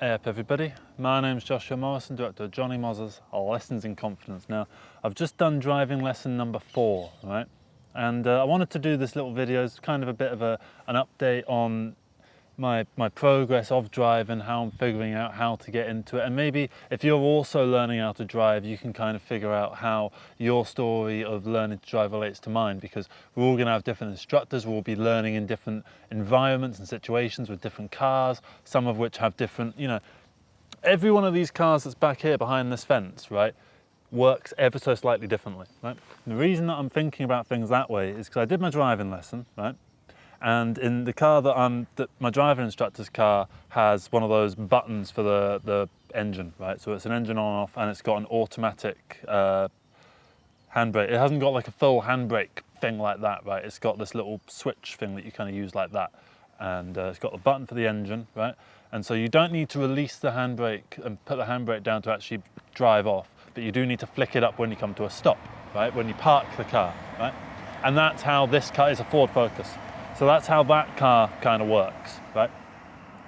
Hey up everybody, my name's Joshua Morrison, director of Johnny Moz's Lessons in Confidence. Now, I've just done driving lesson number 4, right? And I wanted to do this little video as kind of a bit of an update on my progress of driving, how I'm figuring out how to get into it, and maybe if you're also learning how to drive, you can kind of figure out how your story of learning to drive relates to mine, because we're all going to have different instructors, we'll be learning in different environments and situations with different cars, some of which have different, every one of these cars that's back here behind this fence, right, works ever so slightly differently, right? And the reason that I'm thinking about things that way is because I did my driving lesson, right? And in the car that my driving instructor's car has one of those buttons for the engine, right? So it's an engine on off, and it's got an automatic handbrake. It hasn't got like a full handbrake thing like that, right? It's got this little switch thing that you kind of use like that. And it's got the button for the engine, right? And so you don't need to release the handbrake and put the handbrake down to actually drive off, but you do need to flick it up when you come to a stop, right? When you park the car, right? And that's how this car is a Ford Focus. So that's how that car kind of works, right?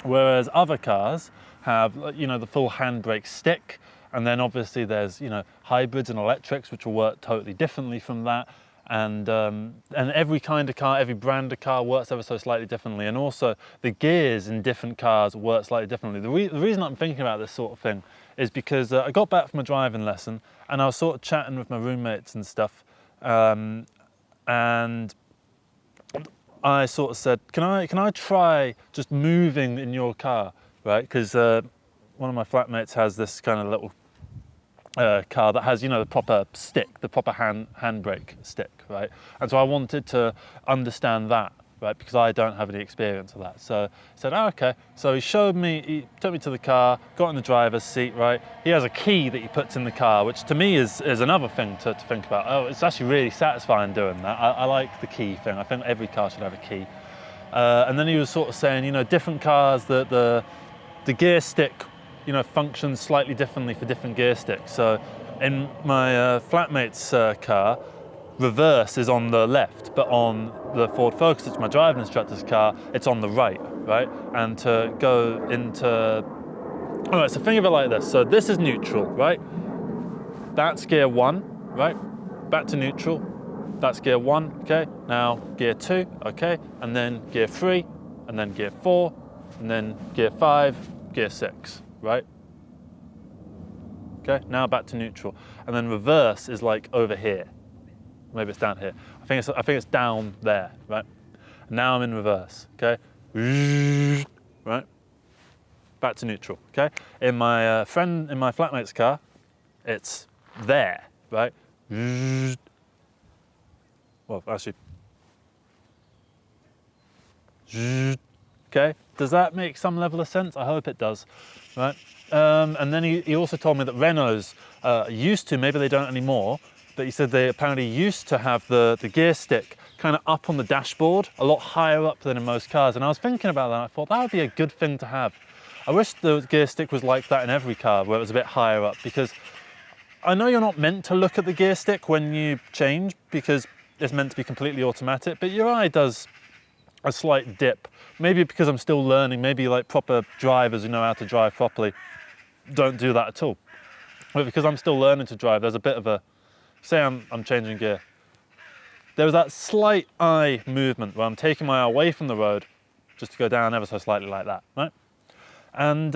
Whereas other cars have, the full handbrake stick, and then obviously there's, hybrids and electrics, which will work totally differently from that. And every kind of car, every brand of car works ever so slightly differently. And also the gears in different cars work slightly differently. The reason I'm thinking about this sort of thing is because I got back from a driving lesson and I was sort of chatting with my roommates and stuff. And I sort of said, can I try just moving in your car, right? Because one of my flatmates has this kind of little car that has, the proper stick, the proper handbrake stick, right? And so I wanted to understand that, right? Because I don't have any experience of that. So I said, oh, okay. So he took me to the car, got in the driver's seat, right? He has a key that he puts in the car, which to me is another thing to think about. Oh, it's actually really satisfying doing that. I like the key thing. I think every car should have a key. And then he was sort of saying, different cars, the gear stick, functions slightly differently for different gear sticks. So in my flatmate's car, reverse is on the left, but on the Ford Focus, it's my driving instructor's car, it's on the right? And to go into, all right, so think of it like this. So this is neutral, right? That's gear 1, right? Back to neutral. That's gear 1, okay? Now gear 2, okay? And then gear 3, and then gear 4, and then gear 5, gear 6, right? Okay, now back to neutral. And then reverse is like over here. Maybe it's down here. I think it's down there, right? Now I'm in reverse, okay? Right? Back to neutral, okay? In my flatmate's car, it's there, right? Well, actually, okay? Does that make some level of sense? I hope it does, right? And then he also told me that Renaults used to, maybe they don't anymore, but he said they apparently used to have the gear stick kind of up on the dashboard, a lot higher up than in most cars. And I was thinking about that, and I thought that would be a good thing to have. I wish the gear stick was like that in every car, where it was a bit higher up, because I know you're not meant to look at the gear stick when you change, because it's meant to be completely automatic, but your eye does a slight dip. Maybe because I'm still learning, maybe like proper drivers who know how to drive properly don't do that at all. But because I'm still learning to drive, there's a bit of a, say I'm changing gear. There was that slight eye movement where I'm taking my eye away from the road just to go down ever so slightly like that, right? And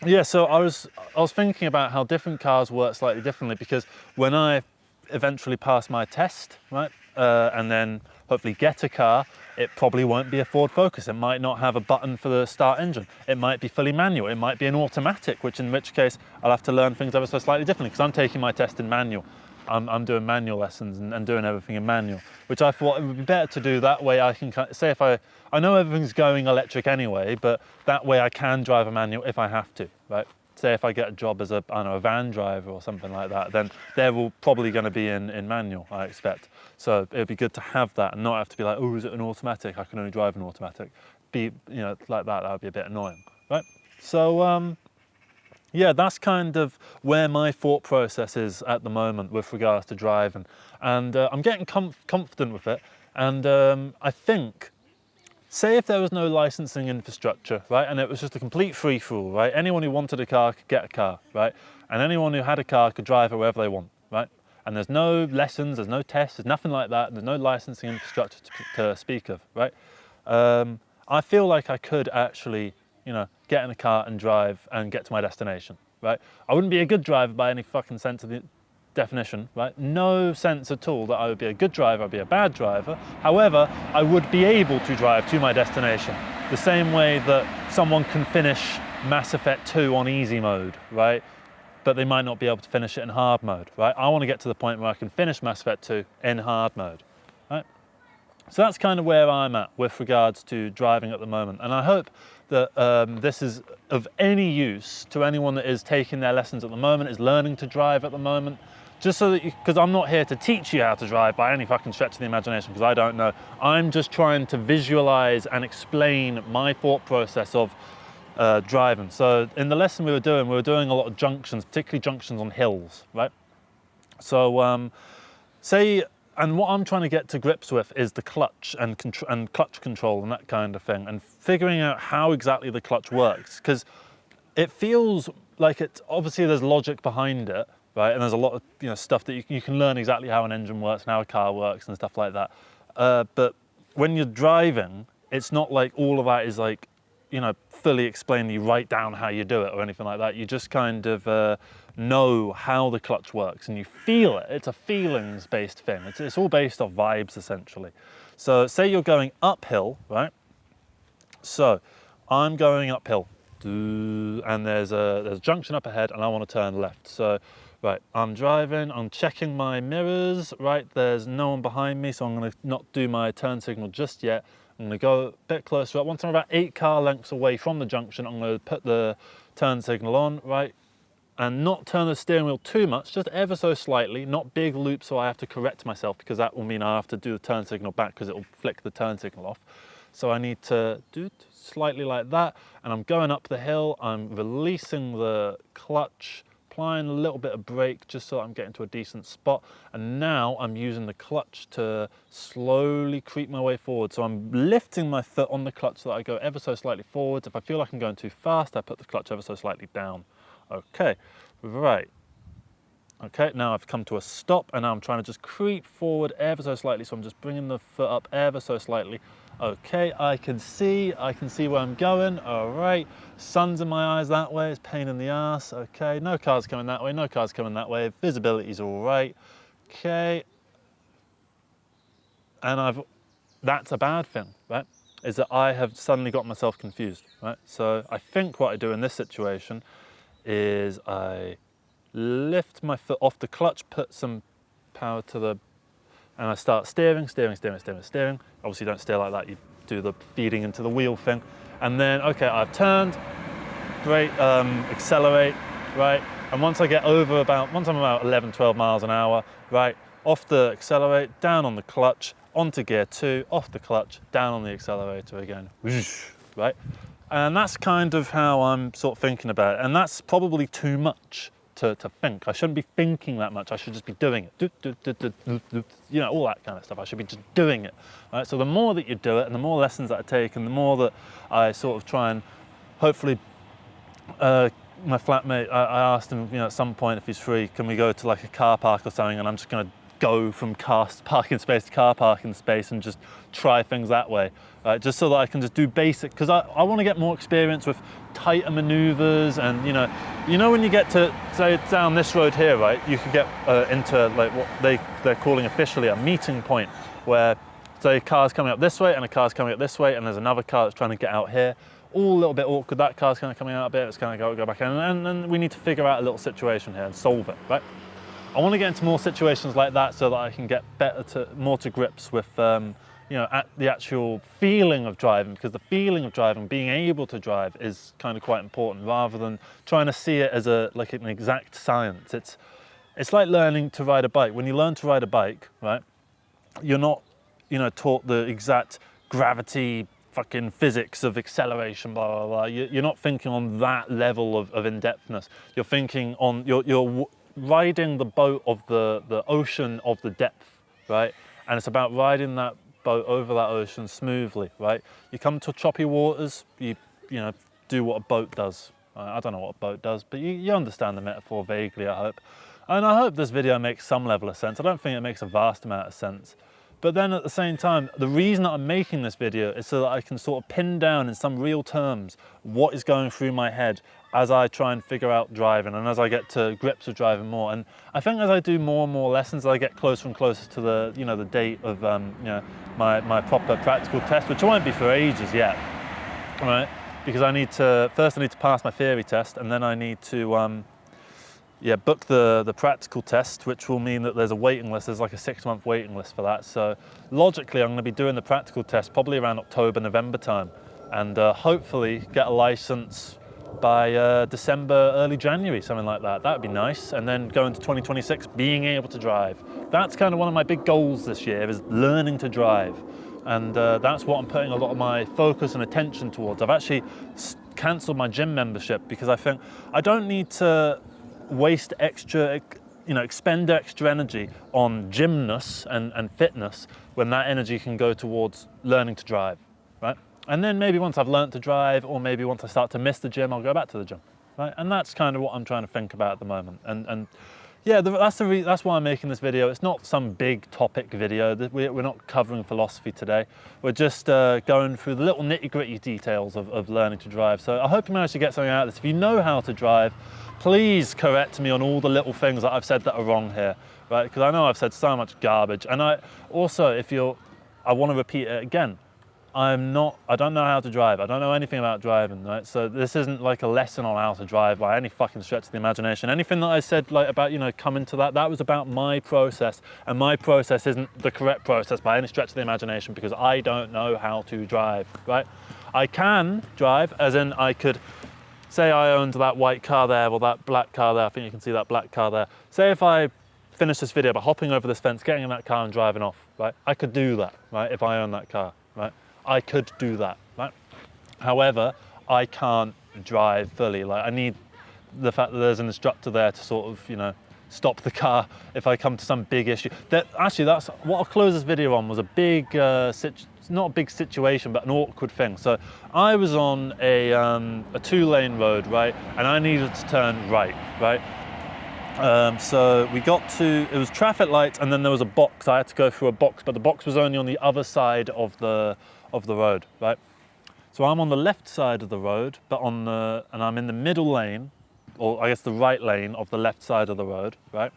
yeah, so I was thinking about how different cars work slightly differently, because when I eventually pass my test, right, and then hopefully get a car, it probably won't be a Ford Focus. It might not have a button for the start engine. It might be fully manual. It might be an automatic, in which case I'll have to learn things ever so slightly differently, because I'm taking my test in manual. I'm doing manual lessons and doing everything in manual, which I thought it would be better to do that way. I can say if I know everything's going electric anyway, but that way I can drive a manual if I have to, right? Say if I get a job as a van driver or something like that, then they're all probably going to be in manual, I expect. So it'd be good to have that and not have to be like, oh, is it an automatic? I can only drive an automatic. Like that would be a bit annoying, right? So yeah, that's kind of where my thought process is at the moment with regards to driving. And I'm getting confident with it. And I think say if there was no licensing infrastructure, right, and it was just a complete free-for-all, right? Anyone who wanted a car could get a car, right? And anyone who had a car could drive it wherever they want, right? And there's no lessons, there's no tests, there's nothing like that. There's no licensing infrastructure to speak of, right? I feel like I could actually, you know, get in a car and drive and get to my destination, right? I wouldn't be a good driver by any fucking sense of the definition, right? No sense at all that I would be a good driver, I'd be a bad driver. However, I would be able to drive to my destination the same way that someone can finish Mass Effect 2 on easy mode, right? But they might not be able to finish it in hard mode, right? I want to get to the point where I can finish Mass Effect 2 in hard mode, right? So that's kind of where I'm at with regards to driving at the moment. And I hope that this is of any use to anyone that is taking their lessons at the moment, is learning to drive at the moment, just so that because I'm not here to teach you how to drive by any fucking stretch of the imagination, because I don't know. I'm just trying to visualize and explain my thought process of driving. So in the lesson we were doing a lot of junctions, particularly junctions on hills, right? So and what I'm trying to get to grips with is the clutch and clutch control and that kind of thing, and figuring out how exactly the clutch works, because it feels like it's obviously there's logic behind it, right? And there's a lot of, you know, stuff that you can learn exactly how an engine works and how a car works and stuff like that. But when you're driving, it's not like all of that is like, you know, fully explained. You write down how you do it or anything like that. You just kind of know how the clutch works and you feel it. It's a feelings-based thing. It's all based off vibes essentially. So say you're going uphill, right? So I'm going uphill, and there's a junction up ahead, and I want to turn left. So right, I'm driving, I'm checking my mirrors, right, there's no one behind me, so I'm going to not do my turn signal just yet. I'm going to go a bit closer up. Once I'm about 8 car lengths away from the junction, I'm going to put the turn signal on, right, and not turn the steering wheel too much, just ever so slightly, not big loops so I have to correct myself, because that will mean I have to do the turn signal back because it will flick the turn signal off. So I need to do it slightly like that, and I'm going up the hill, I'm releasing the clutch, applying a little bit of brake just so I'm getting to a decent spot, and now I'm using the clutch to slowly creep my way forward. So I'm lifting my foot on the clutch so that I go ever so slightly forwards. If I feel like I'm going too fast, I put the clutch ever so slightly down. Okay, right. Okay, now I've come to a stop, and now I'm trying to just creep forward ever so slightly, so I'm just bringing the foot up ever so slightly. Okay, I can see where I'm going. All right, sun's in my eyes that way, it's a pain in the ass. Okay, no cars coming that way, no cars coming that way, visibility's all right. Okay, and that's a bad thing, right? Is that I have suddenly got myself confused, right? So I think what I do in this situation is I lift my foot off the clutch, put some power to the, and I start steering. Obviously don't steer like that, you do the feeding into the wheel thing. And then, okay, I've turned, brake, accelerate, right? And once I'm about 11, 12 miles an hour, right, off the accelerate, down on the clutch, onto gear 2, off the clutch, down on the accelerator again, right? And that's kind of how I'm sort of thinking about it. And that's probably too much to think. I shouldn't be thinking that much. I should just be doing it. You know, all that kind of stuff. I should be just doing it. Right? So the more that you do it, and the more lessons that I take, and the more that I sort of try and hopefully, my flatmate, I asked him, you know, at some point if he's free, can we go to like a car park or something? And I'm just going to go from car parking space to car parking space and just try things that way, just so that I can just do basic, because I want to get more experience with tighter maneuvers. And you know when you get to, say, down this road here, right, you could get into like what they're calling officially a meeting point, where say a car's coming up this way and a car's coming up this way, and there's another car that's trying to get out here, all a little bit awkward. That car's kind of coming out a bit, it's going to go back in, and we need to figure out a little situation here and solve it, right? I want to get into more situations like that so that I can get more to grips with, you know, the actual feeling of driving, because the feeling of driving, being able to drive, is kind of quite important, rather than trying to see it as like an exact science. It's like learning to ride a bike. When you learn to ride a bike, right, you're not, you know, taught the exact gravity, fucking physics of acceleration, blah, blah, blah. You're not thinking on that level of in-depthness. You're thinking on, you're riding the boat of the ocean of the depth, right? And it's about riding that boat over that ocean smoothly, right? You come to choppy waters, you know, do what a boat does. I don't know what a boat does, but you understand the metaphor vaguely, I hope. And I hope this video makes some level of sense. I don't think it makes a vast amount of sense. But then at the same time, the reason that I'm making this video is so that I can sort of pin down in some real terms what is going through my head as I try and figure out driving and as I get to grips with driving more. And I think as I do more and more lessons, I get closer and closer to the, you know, the date of my proper practical test, which won't be for ages yet, right? Because first I need to pass my theory test, and then I need to book the practical test, which will mean that there's a waiting list. There's like a 6-month waiting list for that. So logically, I'm going to be doing the practical test probably around October, November time, and hopefully get a license by December, early January, something like that. That would be nice. And then go into 2026 being able to drive. That's kind of one of my big goals this year, is learning to drive. And that's what I'm putting a lot of my focus and attention towards. I've actually cancelled my gym membership because I think I don't need to waste extra, expend extra energy on gymness and fitness when that energy can go towards learning to drive, right? And then maybe once I've learned to drive, or maybe once I start to miss the gym, I'll go back to the gym, right? And that's kind of what I'm trying to think about at the moment. And yeah, that's why I'm making this video. It's not some big topic video. We're not covering philosophy today. We're just going through the little nitty-gritty details of learning to drive. So I hope you managed to get something out of this. If you know how to drive, please correct me on all the little things that I've said that are wrong here, right? Because I know I've said so much garbage. And I want to repeat it again. I don't know how to drive. I don't know anything about driving, right? So this isn't like a lesson on how to drive by any fucking stretch of the imagination. Anything that I said like about, coming to that was about my process, and my process isn't the correct process by any stretch of the imagination, because I don't know how to drive, right? I can drive, as in I could say I owned that white car there, or that black car there. I think you can see that black car there. Say if I finish this video by hopping over this fence, getting in that car and driving off, right? I could do that, right? If I own that car, right? I could do that, right? However, I can't drive fully. Like, I need the fact that there's an instructor there to sort of, stop the car if I come to some big issue. Actually, that's what I'll close this video on, was a big, not a big situation, but an awkward thing. So I was on a 2-lane road, right? And I needed to turn right? So we got to, it was traffic lights, and then there was a box. I had to go through a box, but the box was only on the other side of the road, right? So I'm on the left side of the road, and I'm in the middle lane, or I guess the right lane of the left side of the road, right?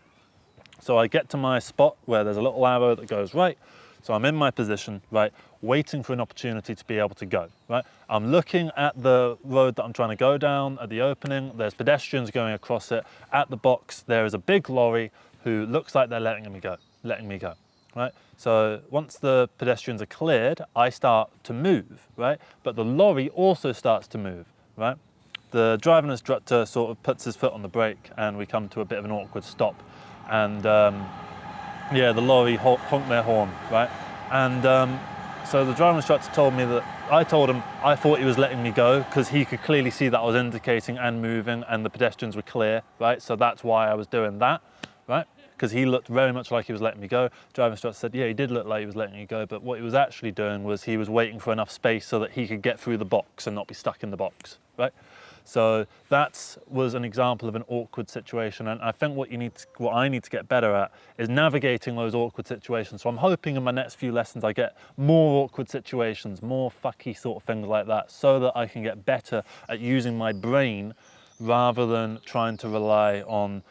So I get to my spot where there's a little arrow that goes right. So I'm in my position, right, waiting for an opportunity to be able to go, right? I'm looking at the road that I'm trying to go down at the opening. There's pedestrians going across it. At the box, there is a big lorry who looks like they're letting me go, right? So once the pedestrians are cleared, I start to move, right? But the lorry also starts to move, right? The driving instructor sort of puts his foot on the brake, and we come to a bit of an awkward stop. And the lorry honked their horn, right? And so the driving instructor told me that, I told him I thought he was letting me go because he could clearly see that I was indicating and moving, and the pedestrians were clear, right? So that's why I was doing that, right? Because he looked very much like he was letting me go. Driving instructor said, yeah, he did look like he was letting you go, but what he was actually doing was he was waiting for enough space so that he could get through the box and not be stuck in the box, right? So that was an example of an awkward situation, and I think what I need to get better at is navigating those awkward situations. So I'm hoping in my next few lessons I get more awkward situations, more fucky sort of things like that, so that I can get better at using my brain rather than trying to rely on,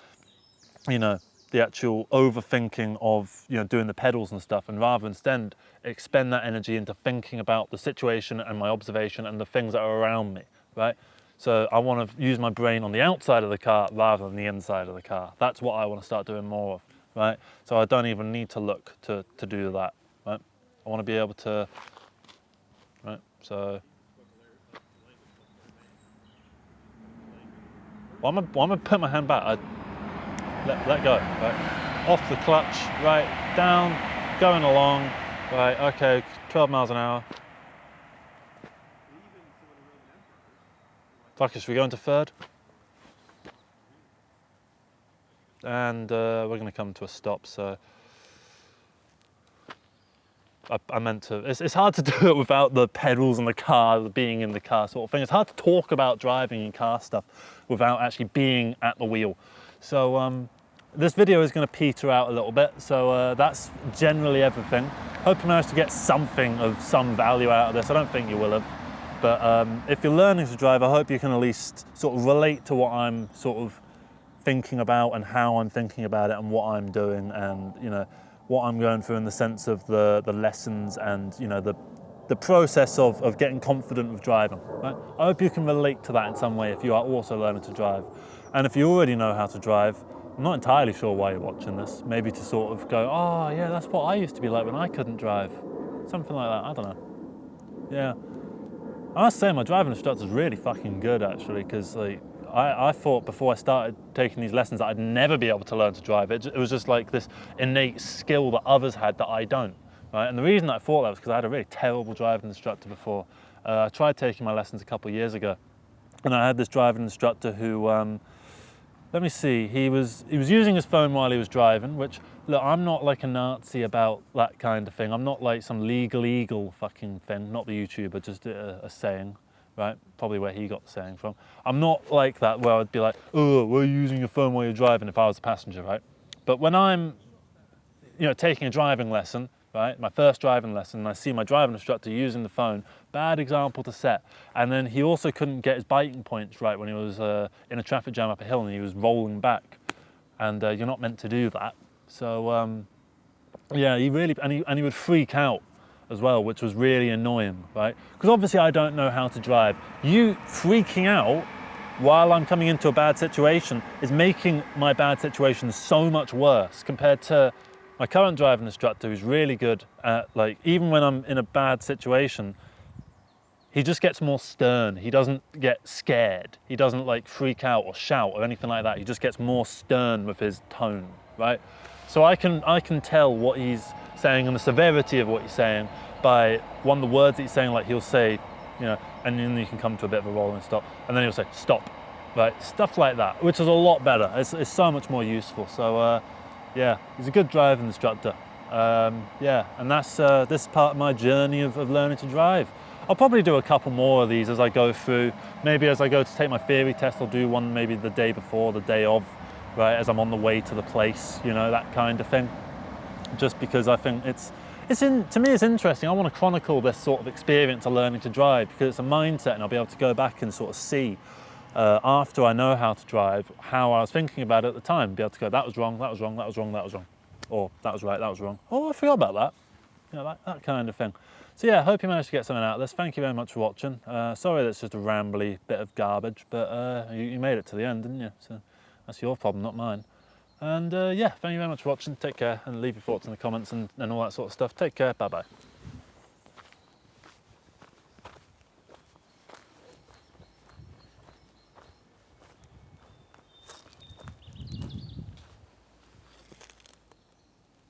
the actual overthinking of, doing the pedals and stuff, and rather instead expend that energy into thinking about the situation and my observation and the things that are around me, right? So I want to use my brain on the outside of the car rather than the inside of the car. That's what I want to start doing more of, right? So I don't even need to look to do that, right? I want to be able to, right? So, I'm gonna put my hand back. Let go, right? Off the clutch, right? Down, going along, right? Okay, 12 miles an hour. Fuck it, should we go into third? And we're going to come to a stop, so I meant to. It's hard to do it without the pedals and the car, being in the car sort of thing. It's hard to talk about driving and car stuff without actually being at the wheel. So this video is going to peter out a little bit. So that's generally everything. Hope you managed to get something of some value out of this. I don't think you will have. But if you're learning to drive, I hope you can at least sort of relate to what I'm sort of thinking about and how I'm thinking about it and what I'm doing and, you know, what I'm going through in the sense of the lessons and, you know, the process of getting confident with driving. Right? I hope you can relate to that in some way if you are also learning to drive. And if you already know how to drive, I'm not entirely sure why you're watching this. Maybe to sort of go, oh yeah, that's what I used to be like when I couldn't drive. Something like that, I don't know. Yeah. I must say my driving instructor's really fucking good actually, because like, I thought before I started taking these lessons that I'd never be able to learn to drive. It was just like this innate skill that others had that I don't, right? And the reason I thought that was because I had a really terrible driving instructor before. I tried taking my lessons a couple of years ago, and I had this driving instructor who, let me see, he was using his phone while he was driving, which, look, I'm not like a Nazi about that kind of thing. I'm not like some legal fucking thing, not the YouTuber, just a saying. Right, probably where he got the saying from. I'm not like that where I'd be like, oh, why are you using your phone while you're driving if I was a passenger, right? But when I'm, you know, taking a driving lesson, right, my first driving lesson, and I see my driving instructor using the phone, bad example to set. And then he also couldn't get his biting points right when he was in a traffic jam up a hill and he was rolling back. And you're not meant to do that. So, yeah, he really, and he would freak out as well, which was really annoying, right? Because obviously I don't know how to drive. You freaking out while I'm coming into a bad situation is making my bad situation so much worse compared to my current driving instructor, who's really good at, like, even when I'm in a bad situation, he just gets more stern. He doesn't get scared. He doesn't like freak out or shout or anything like that. He just gets more stern with his tone, right? So I can tell what he's saying and the severity of what he's saying by one of the words that he's saying. Like he'll say, you know, and then you can come to a bit of a rolling stop, and then he'll say stop, right? Stuff like that, which is a lot better. It's so much more useful. So yeah, he's a good driving instructor. Yeah, and that's this part of my journey of learning to drive. I'll probably do a couple more of these as I go through. Maybe as I go to take my theory test, I'll do one maybe the day before, the day of, right, as I'm on the way to the place, you know, that kind of thing. Just because I think to me it's interesting. I want to chronicle this sort of experience of learning to drive because it's a mindset, and I'll be able to go back and sort of see after I know how to drive, how I was thinking about it at the time. Be able to go, that was wrong, that was wrong, that was wrong, that was wrong. Or that was right, that was wrong. Oh, I forgot about that. You know, that kind of thing. So yeah, I hope you managed to get something out of this. Thank you very much for watching. Sorry that's just a rambly bit of garbage, but you made it to the end, didn't you? So that's your problem, not mine. And yeah, thank you very much for watching. Take care, and leave your thoughts in the comments and all that sort of stuff. Take care, bye-bye.